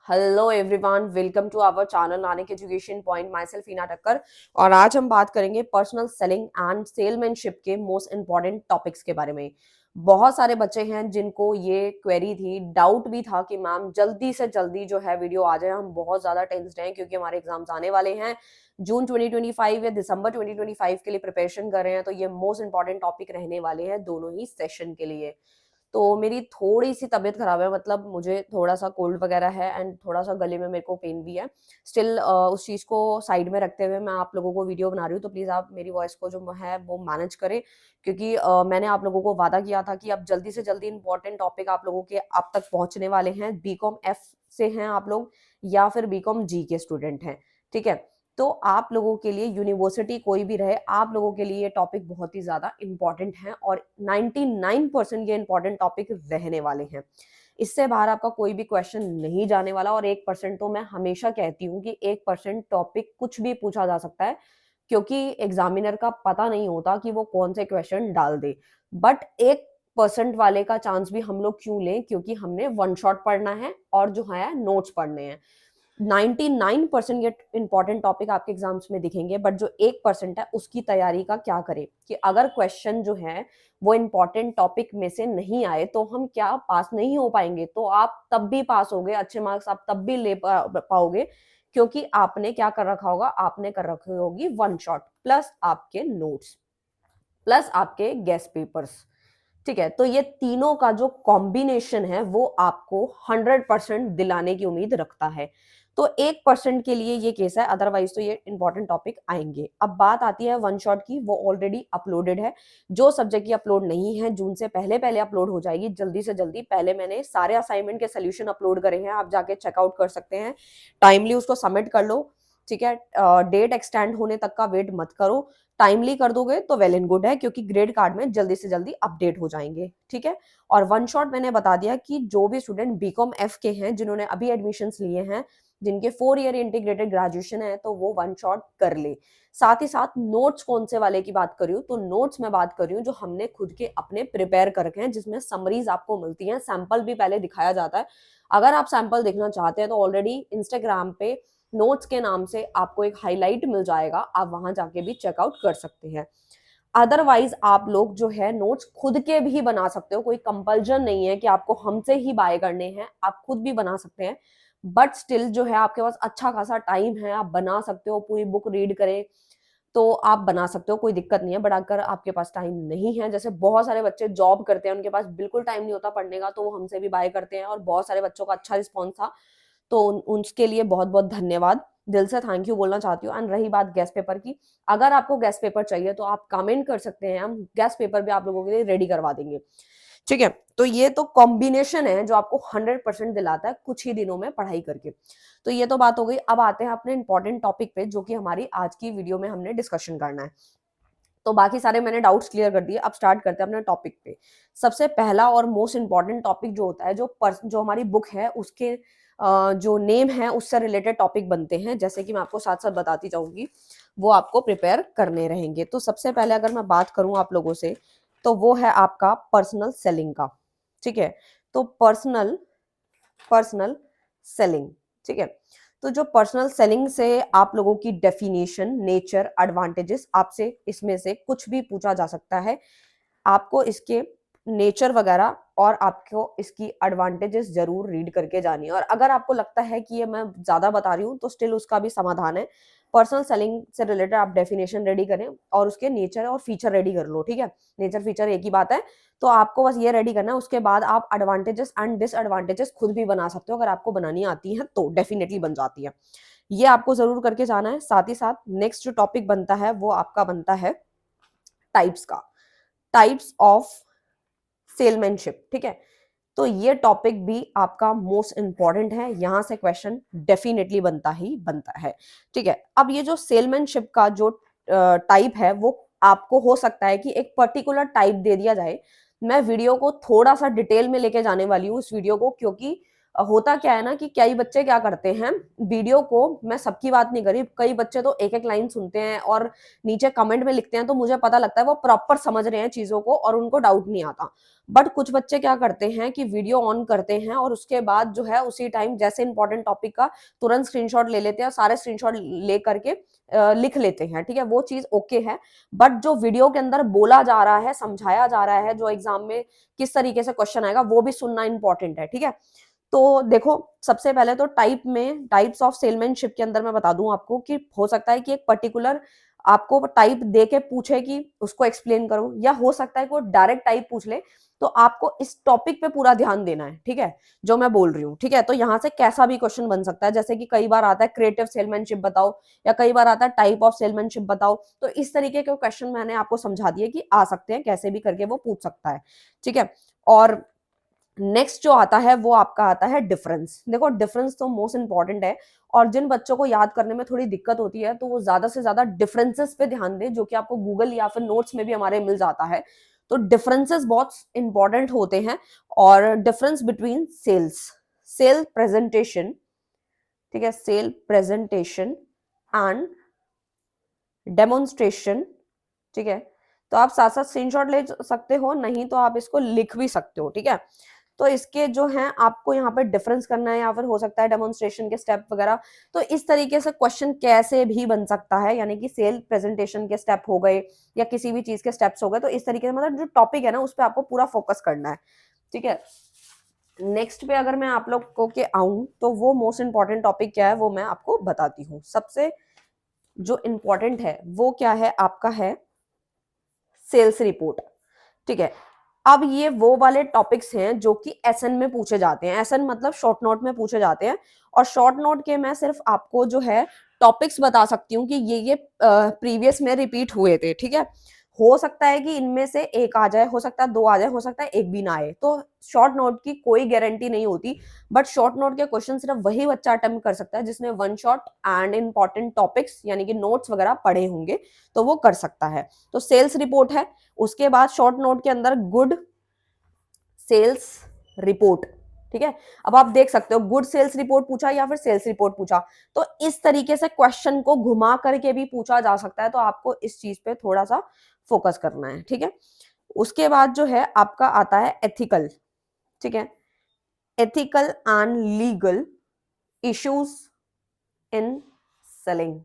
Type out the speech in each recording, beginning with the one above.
Hello everyone, welcome to our channel Nanik education point. Myself Heena Takkar. और आज हम बात करेंगे पर्सनल सेलिंग एंड सेलमैनशिप के मोस्ट इंपॉर्टेंट टॉपिक्स के बारे में। बहुत सारे बच्चे हैं जिनको ये क्वेरी थी, डाउट भी था कि मैम जल्दी से जल्दी जो है वीडियो आ जाए। हम बहुत ज्यादा टेंस्ड हैं क्योंकि हमारे एग्जाम्स आने वाले हैं जून 2025 या दिसंबर 2025 के लिए प्रिपरेशन कर रहे हैं, तो ये मोस्ट इंपॉर्टेंट टॉपिक रहने वाले हैं दोनों ही सेशन के लिए। तो मेरी थोड़ी सी तबीयत खराब है, मतलब मुझे थोड़ा सा कोल्ड वगैरह है एंड थोड़ा सा गले में मेरे को पेन भी है। स्टिल उस चीज़ को साइड में रखते हुए मैं आप लोगों को वीडियो बना रही हूँ, तो प्लीज़ आप मेरी वॉइस को जो है वो मैनेज करें, क्योंकि मैंने आप लोगों को वादा किया था कि अब जल्दी से जल्दी इंपॉर्टेंट टॉपिक आप लोगों के अब तक पहुंचने वाले हैं। बीकॉम एफ से हैं आप लोग या फिर बीकॉम जी के स्टूडेंट हैं, ठीक है। तो आप लोगों के लिए यूनिवर्सिटी कोई भी रहे, आप लोगों के लिए ये टॉपिक बहुत ही ज्यादा इंपॉर्टेंट है और 99% ये इंपॉर्टेंट टॉपिक रहने वाले हैं। इससे बाहर आपका कोई भी क्वेश्चन नहीं जाने वाला। और 1% तो मैं हमेशा कहती हूँ कि 1% टॉपिक कुछ भी पूछा जा सकता है, क्योंकि एग्जामिनर का पता नहीं होता कि वो कौन से क्वेश्चन डाल दे। बट 1% वाले का चांस भी हम लोग क्यों लें, क्योंकि हमने वन शॉट पढ़ना है और जो है नोट्स पढ़ने हैं। 99% ये इंपॉर्टेंट टॉपिक आपके एग्जाम्स में दिखेंगे, बट जो 1% है उसकी तैयारी का क्या करें कि अगर क्वेश्चन जो है वो इंपॉर्टेंट टॉपिक में से नहीं आए तो हम क्या पास नहीं हो पाएंगे। तो आप तब भी पास होगे, अच्छे मार्क्स आप तब भी ले पाओगे, क्योंकि आपने क्या कर रखा होगा, आपने कर रखी होगी वन शॉट प्लस आपके नोट्स प्लस आपके गेस्ट पेपर्स, ठीक है। तो ये तीनों का जो कॉम्बिनेशन है वो आपको 100% दिलाने की उम्मीद रखता है। तो 1% के लिए ये केस है, अदरवाइज तो ये इंपॉर्टेंट टॉपिक आएंगे। अब बात आती है वन शॉट की, वो ऑलरेडी अपलोडेड है। जो सब्जेक्ट की अपलोड नहीं है, जून से पहले पहले अपलोड हो जाएगी, जल्दी से जल्दी। पहले मैंने सारे असाइनमेंट के सोल्यूशन अपलोड करे हैं, आप जाके चेकआउट कर सकते हैं। टाइमली उसको सबमिट कर लो, ठीक है। डेट एक्सटेंड होने तक का वेट मत करो, टाइमली कर दोगे तो वेल एंड गुड है, क्योंकि ग्रेड कार्ड में जल्दी से जल्दी अपडेट हो जाएंगे, ठीक है। और वन शॉट मैंने बता दिया कि जो भी स्टूडेंट बीकॉम एफ के हैं, जिन्होंने अभी एडमिशंस लिए हैं, जिनके 4 ईयर इंटीग्रेटेड ग्रेजुएशन है, तो वो वन शॉट कर ले। साथ ही साथ नोट्स कौन से वाले की बात कर रही हूँ, तो नोट्स मैं बात कर रही हूँ जो हमने खुद के अपने प्रिपेयर कर रखे हैं, जिसमें समरीज आपको मिलती हैं, सैंपल भी पहले दिखाया जाता है। अगर आप सैंपल देखना चाहते हैं तो ऑलरेडी इंस्टाग्राम पे नोट्स के नाम से आपको एक हाईलाइट मिल जाएगा, आप वहां जाके भी चेकआउट कर सकते हैं। अदरवाइज आप लोग जो है नोट्स खुद के भी बना सकते हो, कोई कंपल्जन नहीं है कि आपको हमसे ही बाय करने हैं, आप खुद भी बना सकते हैं। बट स्टिल जो है आपके पास अच्छा खासा टाइम है, आप बना सकते हो, पूरी बुक रीड करें तो आप बना सकते हो, कोई दिक्कत नहीं है। बट अगर आपके पास टाइम नहीं है, जैसे बहुत सारे बच्चे जॉब करते हैं, उनके पास बिल्कुल टाइम नहीं होता पढ़ने का, तो वो हमसे भी बाय करते हैं और बहुत सारे बच्चों का अच्छा रिस्पॉन्स था, तो उसके लिए बहुत बहुत धन्यवाद, दिल से थैंक यू बोलना चाहती हूँ। एंड रही बात गेस्ट पेपर की, अगर आपको गेस्ट पेपर चाहिए तो आप कमेंट कर सकते हैं, हम गेस्ट पेपर भी आप लोगों के लिए रेडी करवा देंगे, ठीक है। तो ये तो कॉम्बिनेशन है जो आपको 100% दिलाता है कुछ ही दिनों में पढ़ाई करके। तो ये तो बात हो गई। अब आते हैं अपने इंपॉर्टेंट टॉपिक पे, जो कि हमारी आज की वीडियो में हमने डिस्कशन करना है। तो बाकी सारे मैंने डाउट्स क्लियर कर दिए, अब स्टार्ट करते हैं अपने टॉपिक पे। सबसे पहला और मोस्ट इंपॉर्टेंट टॉपिक जो होता है, जो हमारी बुक है उसके जो नेम है उससे रिलेटेड टॉपिक बनते हैं, जैसे कि मैं आपको साथ साथ बताती जाऊंगी, वो आपको प्रिपेयर करने रहेंगे। तो सबसे पहले अगर मैं बात करूं आप लोगों से, तो वो है आपका पर्सनल सेलिंग का, ठीक है। तो पर्सनल पर्सनल सेलिंग, ठीक है। तो जो पर्सनल सेलिंग से आप लोगों की डेफिनेशन, नेचर, एडवांटेजेस, आपसे इसमें से कुछ भी पूछा जा सकता है। आपको इसके नेचर वगैरह और आपको इसकी एडवांटेजेस जरूर रीड करके जानी है। और अगर आपको लगता है कि ये मैं ज्यादा बता रही हूँ, तो स्टिल उसका भी समाधान है। पर्सनल सेलिंग से रिलेटेड आप डेफिनेशन रेडी करें और उसके नेचर और फीचर रेडी कर लो, ठीक है। नेचर फीचर एक ही बात है, तो आपको बस ये रेडी करना है। उसके बाद आप एडवांटेजेस एंड डिसएडवांटेजेस खुद भी बना सकते हो, अगर आपको बनानी आती है तो डेफिनेटली बन जाती है। ये आपको जरूर करके जाना है। साथ ही साथ नेक्स्ट जो टॉपिक बनता है वो आपका बनता है टाइप्स का, टाइप्स ऑफ सेलमैनशिप, ठीक है। तो ये टॉपिक भी आपका मोस्ट इंपॉर्टेंट है, यहां से क्वेश्चन डेफिनेटली बनता ही बनता है, ठीक है। अब ये जो सेलमैनशिप का जो टाइप है, वो आपको हो सकता है कि एक पर्टिकुलर टाइप दे दिया जाए। मैं वीडियो को थोड़ा सा डिटेल में लेके जाने वाली हूँ इस वीडियो को, क्योंकि होता क्या है ना कि कई बच्चे क्या करते हैं, वीडियो को, मैं सबकी बात नहीं करी, कई बच्चे तो एक एक लाइन सुनते हैं और नीचे कमेंट में लिखते हैं, तो मुझे पता लगता है वो प्रॉपर समझ रहे हैं चीजों को और उनको डाउट नहीं आता। बट कुछ बच्चे क्या करते हैं कि वीडियो ऑन करते हैं और उसके बाद जो है उसी टाइम जैसे इंपॉर्टेंट टॉपिक का तुरंत स्क्रीनशॉट ले लेते हैं और सारे स्क्रीनशॉट ले करके लिख लेते हैं, ठीक है, वो चीज ओके है। बट जो वीडियो के अंदर बोला जा रहा है, समझाया जा रहा है, जो एग्जाम में किस तरीके से क्वेश्चन आएगा वो भी सुनना इंपॉर्टेंट है, ठीक है। तो देखो, सबसे पहले तो टाइप्स ऑफ सेलमैनशिप के अंदर मैं बता दूं आपको कि हो सकता है कि एक पर्टिकुलर आपको टाइप दे के पूछे कि उसको एक्सप्लेन करो, या हो सकता है कि डायरेक्ट टाइप पूछ ले। तो आपको इस टॉपिक पे पूरा ध्यान देना है, ठीक है, जो मैं बोल रही हूँ, ठीक है। तो यहाँ से कैसा भी क्वेश्चन बन सकता है, जैसे कि कई बार आता है क्रिएटिव सेलमैनशिप बताओ, या कई बार आता है टाइप ऑफ सेलमैनशिप बताओ। तो इस तरीके के क्वेश्चन मैंने आपको समझा दिए कि आ सकते हैं, कैसे भी करके वो पूछ सकता है, ठीक है। और नेक्स्ट जो आता है वो आपका आता है डिफरेंस। देखो, डिफरेंस तो मोस्ट इंपॉर्टेंट है, और जिन बच्चों को याद करने में थोड़ी दिक्कत होती है तो वो ज्यादा से ज्यादा डिफरेंसेस पे ध्यान दें, जो कि आपको गूगल या फिर नोट्स में भी हमारे मिल जाता है। तो डिफरेंसेस बहुत इंपॉर्टेंट होते हैं। और डिफरेंस बिटवीन सेल प्रेजेंटेशन, ठीक है, सेल प्रेजेंटेशन एंड डेमोन्स्ट्रेशन, ठीक है। तो आप साथ साथ स्क्रीनशॉट ले सकते हो, नहीं तो आप इसको लिख भी सकते हो, ठीक है। तो इसके जो हैं आपको यहाँ पे डिफरेंस करना है, या फिर हो सकता है डेमोन्स्ट्रेशन के स्टेप वगैरह। तो इस तरीके से क्वेश्चन कैसे भी बन सकता है, यानी कि सेल प्रेजेंटेशन के स्टेप हो गए या किसी भी चीज के स्टेप्स हो गए। तो इस तरीके से मतलब जो टॉपिक है ना उस पर आपको पूरा फोकस करना है, ठीक है। नेक्स्ट पे अगर मैं आप लोग को के आऊं तो वो मोस्ट इंपॉर्टेंट टॉपिक क्या है वो मैं आपको बताती हूँ। सबसे जो इंपॉर्टेंट है वो क्या है, आपका है सेल्स रिपोर्ट, ठीक है। अब ये वो वाले टॉपिक्स हैं जो कि एसएन में पूछे जाते हैं। एसएन मतलब शॉर्ट नोट में पूछे जाते हैं, और शॉर्ट नोट के मैं सिर्फ आपको जो है टॉपिक्स बता सकती हूँ कि ये प्रीवियस में रिपीट हुए थे, ठीक है। हो सकता है कि इनमें से एक आ जाए, हो सकता है दो आ जाए, हो सकता है एक भी ना आए। तो शॉर्ट नोट की कोई गारंटी नहीं होती, बट शॉर्ट नोट के क्वेश्चन सिर्फ वही बच्चा अटेम्प्ट कर सकता है जिसने one shot and important topics यानी कि नोट्स वगैरह पढ़े होंगे, तो वो कर सकता है। तो सेल्स रिपोर्ट है, उसके बाद शॉर्ट नोट के अंदर गुड सेल्स रिपोर्ट, ठीक है। अब आप देख सकते हो गुड सेल्स रिपोर्ट पूछा या फिर सेल्स रिपोर्ट पूछा, तो इस तरीके से क्वेश्चन को घुमा करके भी पूछा जा सकता है। तो आपको इस चीज पे थोड़ा सा फोकस करना है, ठीक है। उसके बाद जो है आपका आता है एथिकल, ठीक है, ethical and legal issues in selling,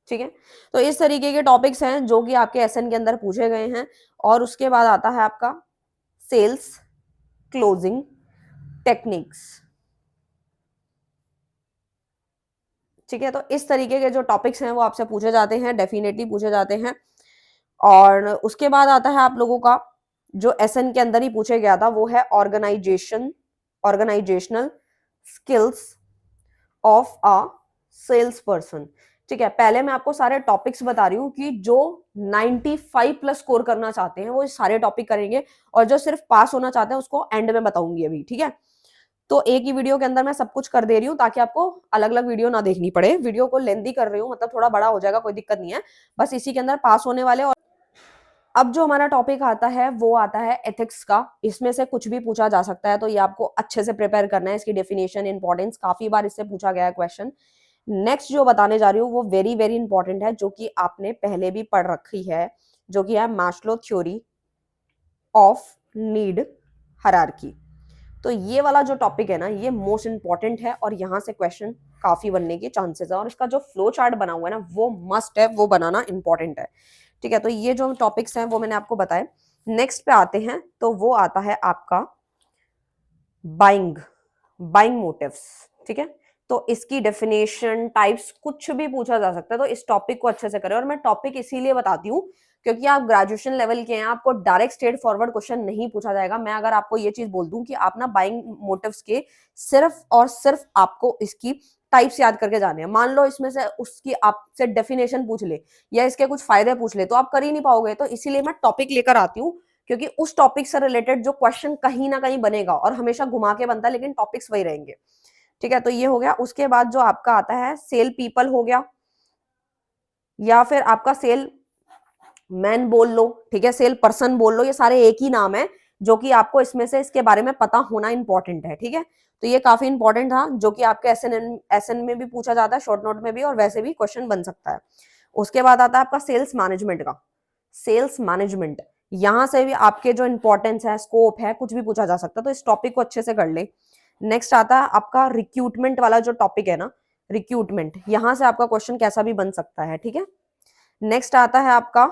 ठीक है। तो इस तरीके के टॉपिक्स हैं जो कि आपके एसएन के अंदर पूछे गए हैं। और उसके बाद आता है आपका सेल्स क्लोजिंग टेक्निक्स, ठीक है। तो इस तरीके के जो टॉपिक्स हैं वो आपसे पूछे जाते हैं, डेफिनेटली पूछे जाते हैं। और उसके बाद आता है आप लोगों का जो एसएन के अंदर ही पूछे गया था वो है organisational skills of a sales person, ठीक है। पहले मैं आपको सारे टॉपिक्स बता रही हूँ कि जो 95 प्लस स्कोर करना चाहते हैं वो सारे टॉपिक करेंगे, और जो सिर्फ पास होना चाहते हैं उसको एंड में बताऊंगी अभी, ठीक है। तो एक ही वीडियो के अंदर मैं सब कुछ कर दे रही हूँ ताकि आपको अलग अलग वीडियो ना देखनी पड़े। वीडियो को लेंदी कर रही हूँ, मतलब थोड़ा बड़ा हो जाएगा, कोई दिक्कत नहीं है, बस इसी के अंदर पास होने वाले। और अब जो हमारा टॉपिक आता है वो आता है एथिक्स का। इसमें से कुछ भी पूछा जा सकता है, तो ये आपको अच्छे से प्रिपेयर करना है। इसकी डेफिनेशन, इंपॉर्टेंस, काफी बार इससे पूछा गया है क्वेश्चन। नेक्स्ट जो बताने जा रही हूँ वो वेरी वेरी इंपॉर्टेंट है, जो कि आपने पहले भी पढ़ रखी है, जो कि है Maslow theory of need hierarchy. तो ये वाला जो टॉपिक है ना ये मोस्ट इंपॉर्टेंट है, और यहाँ से क्वेश्चन काफी बनने के चांसेस है। और इसका जो फ्लो चार्ट बना हुआ है ना वो मस्ट है, वो बनाना इंपॉर्टेंट है, ठीक है। तो ये जो टॉपिक्स हैं वो मैंने आपको बताए। नेक्स्ट पे आते हैं तो वो आता है आपका बाइंग बाइंग मोटिव्स, ठीक है। तो इसकी डेफिनेशन, टाइप्स, कुछ भी पूछा जा सकता है। तो इस टॉपिक को अच्छे से करें। और मैं टॉपिक इसीलिए बताती हूँ क्योंकि आप ग्रेजुएशन लेवल के हैं, आपको डायरेक्ट स्ट्रेट फॉरवर्ड क्वेश्चन नहीं पूछा जाएगा। मैं अगर आपको ये चीज बोल दूं कि आप ना बाइंग मोटिव्स के सिर्फ और सिर्फ आपको इसकी टाइप्स याद करके जाने हैं, मान लो इसमें से उसकी आपसे डेफिनेशन पूछ ले या इसके कुछ फायदे पूछ ले, तो आप कर ही नहीं पाओगे। तो इसीलिए मैं टॉपिक लेकर आती हूँ, क्योंकि उस टॉपिक से रिलेटेड जो क्वेश्चन कहीं ना कहीं बनेगा, और हमेशा घुमा के बनता है लेकिन टॉपिक्स वही रहेंगे, ठीक है। तो ये हो गया। उसके बाद जो आपका आता है सेल पीपल हो गया, या फिर आपका सेल मैन बोल लो, ठीक है, सेल पर्सन बोल लो, ये सारे एक ही नाम है। जो कि आपको इसमें से इसके बारे में पता होना इंपॉर्टेंट है, ठीक है। तो ये काफी इंपॉर्टेंट था, जो कि आपके एसएन में भी पूछा जाता है, शॉर्ट नोट में भी, और वैसे भी क्वेश्चन बन सकता है। उसके बाद आता है आपका सेल्स मैनेजमेंट का। सेल्स मैनेजमेंट, यहां से भी आपके जो इंपॉर्टेंस है, स्कोप है, कुछ भी पूछा जा सकता है, तो इस टॉपिक को अच्छे से कर ले। नेक्स्ट आता है आपका रिक्रूटमेंट वाला जो टॉपिक है ना, रिक्रूटमेंट, यहां से आपका क्वेश्चन कैसा भी बन सकता है, ठीक है। नेक्स्ट आता है आपका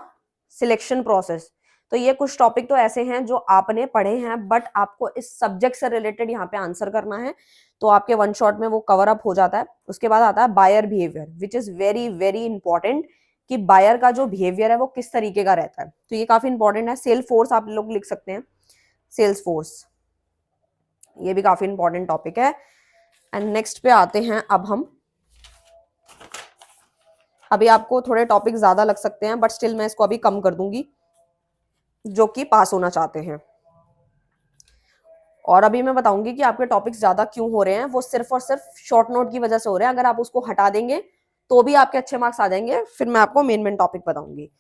सिलेक्शन प्रोसेस। तो ये कुछ टॉपिक तो ऐसे हैं जो आपने पढ़े हैं, बट आपको इस सब्जेक्ट से रिलेटेड यहाँ पे आंसर करना है, तो आपके वन शॉट में वो कवर अप हो जाता है। उसके बाद आता है buyer behaviour, which is very very important, कि बायर का जो बिहेवियर है वो किस तरीके का रहता है, तो ये काफी इंपॉर्टेंट है। सेल फोर्स आप लोग लिख सकते हैं, सेल्स फोर्स, ये भी काफी इंपॉर्टेंट टॉपिक है। एंड नेक्स्ट पे आते हैं अब हम, अभी आपको थोड़े टॉपिक ज्यादा लग सकते हैं, बट स्टिल मैं इसको अभी कम कर दूंगी, जो कि पास होना चाहते हैं। और अभी मैं बताऊंगी कि आपके टॉपिक्स ज्यादा क्यों हो रहे हैं, वो सिर्फ और सिर्फ शॉर्ट नोट की वजह से हो रहे हैं। अगर आप उसको हटा देंगे तो भी आपके अच्छे मार्क्स आ जाएंगे, फिर मैं आपको मेन मेन टॉपिक बताऊंगी।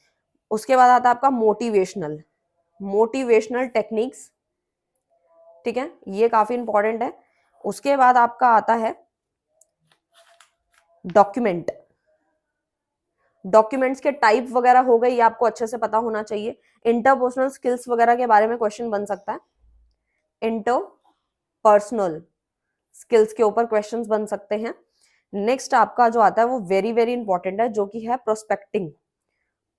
उसके बाद आता है आपका मोटिवेशनल, मोटिवेशनल टेक्निक्स, ठीक है, ये काफी इंपॉर्टेंट है। उसके बाद आपका आता है डॉक्यूमेंट, डॉक्यूमेंट्स के टाइप वगैरह हो गए, ये आपको अच्छे से पता होना चाहिए। इंटरपर्सनल स्किल्स वगैरह के बारे में क्वेश्चन बन सकता है, इंटरपर्सनल स्किल्स के ऊपर क्वेश्चंस बन सकते हैं। नेक्स्ट आपका जो आता है वो वेरी वेरी इंपॉर्टेंट है, जो कि है prospecting,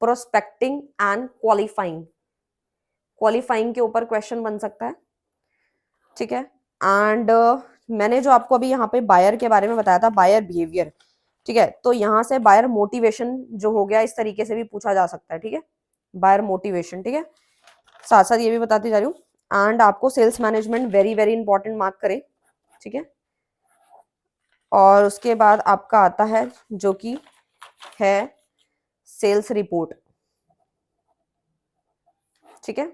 prospecting and qualifying, qualifying के ऊपर क्वेश्चन बन सकता है, ठीक है। एंड मैंने जो आपको अभी यहाँ पे बायर के बारे में बताया था, बायर बिहेवियर, ठीक है, तो यहाँ से बायर मोटिवेशन जो हो गया, इस तरीके से भी पूछा जा सकता है, ठीक है, बायर मोटिवेशन, ठीक है। साथ साथ ये भी बताती जा रही हूँ। एंड आपको sales management very very important mark करें, ठीक है। और उसके बाद आपका आता है जो कि है सेल्स रिपोर्ट, ठीक है,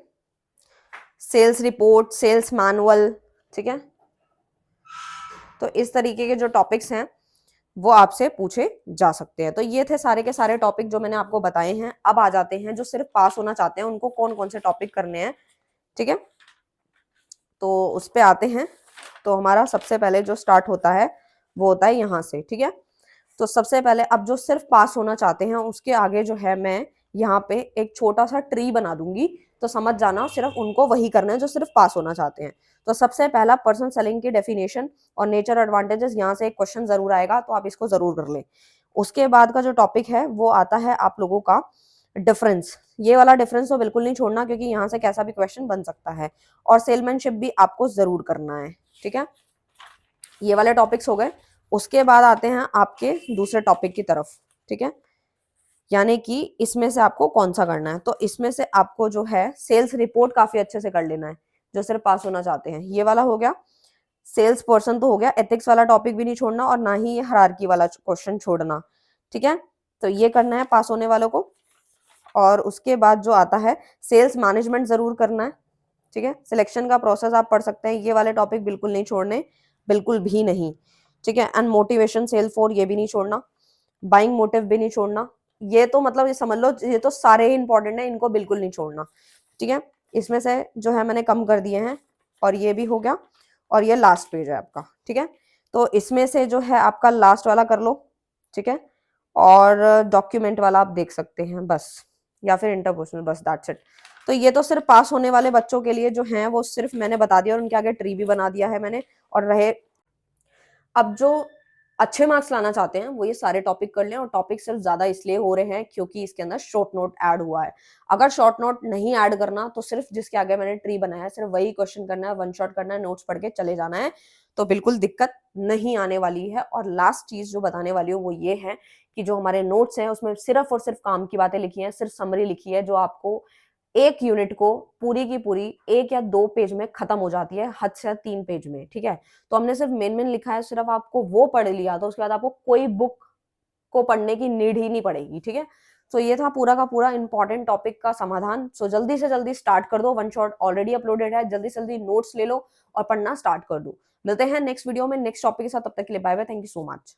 सेल्स रिपोर्ट, सेल्स मैनुअल, ठीक है। तो इस तरीके के जो टॉपिक्स हैं वो आपसे पूछे जा सकते हैं। तो ये थे सारे के सारे टॉपिक जो मैंने आपको बताए हैं। अब आ जाते हैं जो सिर्फ पास होना चाहते हैं, उनको कौन कौन से टॉपिक करने हैं, ठीक है। तो उस पे आते हैं। तो हमारा सबसे पहले जो स्टार्ट होता है वो होता है यहाँ से, ठीक है। तो सबसे पहले अब जो सिर्फ पास होना चाहते हैं, उसके आगे जो है मैं यहाँ पे एक छोटा सा ट्री बना दूंगी, तो समझ जाना सिर्फ उनको वही करना है जो सिर्फ पास होना चाहते हैं। तो सबसे पहला पर्सनल सेलिंग की डेफिनेशन और नेचर एडवांटेजेस, यहाँ से एक क्वेश्चन जरूर आएगा, तो आप इसको जरूर कर लें। उसके बाद का जो टॉपिक है वो आता है आप लोगों का डिफरेंस, ये वाला डिफरेंस तो बिल्कुल नहीं छोड़ना, क्योंकि यहाँ से कैसा भी क्वेश्चन बन सकता है। और सेलमैनशिप भी आपको जरूर करना है, ठीक है। ये वाले टॉपिक्स हो गए। उसके बाद आते हैं आपके दूसरे टॉपिक की तरफ, ठीक है, यानी कि इसमें से आपको कौन सा करना है। तो इसमें से आपको जो है सेल्स रिपोर्ट काफी अच्छे से कर लेना है, जो सिर्फ पास होना चाहते हैं। ये वाला हो गया, सेल्स पर्सन तो हो गया, एथिक्स वाला टॉपिक भी नहीं छोड़ना, और ना ही ये हायरार्की वाला क्वेश्चन छोड़ना, ठीक है। तो ये करना है पास होने वालों को। और उसके बाद जो आता है सेल्स मैनेजमेंट जरूर करना है, ठीक है। सिलेक्शन का प्रोसेस आप पढ़ सकते हैं, ये वाले टॉपिक बिल्कुल नहीं छोड़ने, बिल्कुल भी नहीं, ठीक है। एंड मोटिवेशन सेल फोर, ये भी नहीं छोड़ना, बाइंग मोटिव भी नहीं छोड़ना। ये तो मतलब ये समझ लो, ये तो सारे ही इंपॉर्टेंट है, इनको बिल्कुल नहीं छोड़ना, ठीक है। इसमें से जो है मैंने कम कर दिए हैं, और ये भी हो गया। और ये लास्ट पेज है आपका, ठीक है। तो इसमें से जो है आपका लास्ट वाला कर लो, ठीक है। और डॉक्यूमेंट वाला आप देख सकते हैं बस, या फिर इंटरपर्सनल, बस दैट्स इट। तो ये तो सिर्फ पास होने वाले बच्चों के लिए जो हैं वो सिर्फ मैंने बता दिया, और उनके आगे ट्री भी बना दिया है मैंने। और रहे, अब जो अच्छे मार्क्स लाना चाहते हैं वो ये सारे टॉपिक कर लें। और टॉपिक सिर्फ ज्यादा इसलिए हो रहे हैं क्योंकि इसके अंदर शॉर्ट नोट ऐड हुआ है। अगर शॉर्ट नोट नहीं ऐड करना, तो सिर्फ जिसके आगे मैंने ट्री बनाया है सिर्फ वही क्वेश्चन करना है, वन शॉट करना है, नोट्स पढ़ के चले जाना है, तो बिल्कुल दिक्कत नहीं आने वाली है। और लास्ट चीज जो बताने वाली हूँ वो ये है कि जो हमारे नोट्स हैं उसमें सिर्फ और सिर्फ काम की बातें लिखी हैं, सिर्फ समरी लिखी है, जो आपको एक यूनिट को पूरी की पूरी 1 या 2 पेज में खत्म हो जाती है, हद से 3 पेज में, ठीक है। तो हमने सिर्फ मेन मेन लिखा है, सिर्फ आपको वो पढ़ लिया तो उसके बाद आपको कोई बुक को पढ़ने की नीड ही नहीं पड़ेगी, ठीक है। तो ये था पूरा का पूरा इंपॉर्टेंट टॉपिक का समाधान। सो जल्दी से जल्दी स्टार्ट कर दो, वन शॉट ऑलरेडी अपलोडेड है, जल्दी से जल्दी नोट्स ले लो और पढ़ना स्टार्ट कर दो। मिलते हैं नेक्स्ट वीडियो में नेक्स्ट टॉपिक के साथ, तब तक के लिए bye bye, thank you so much.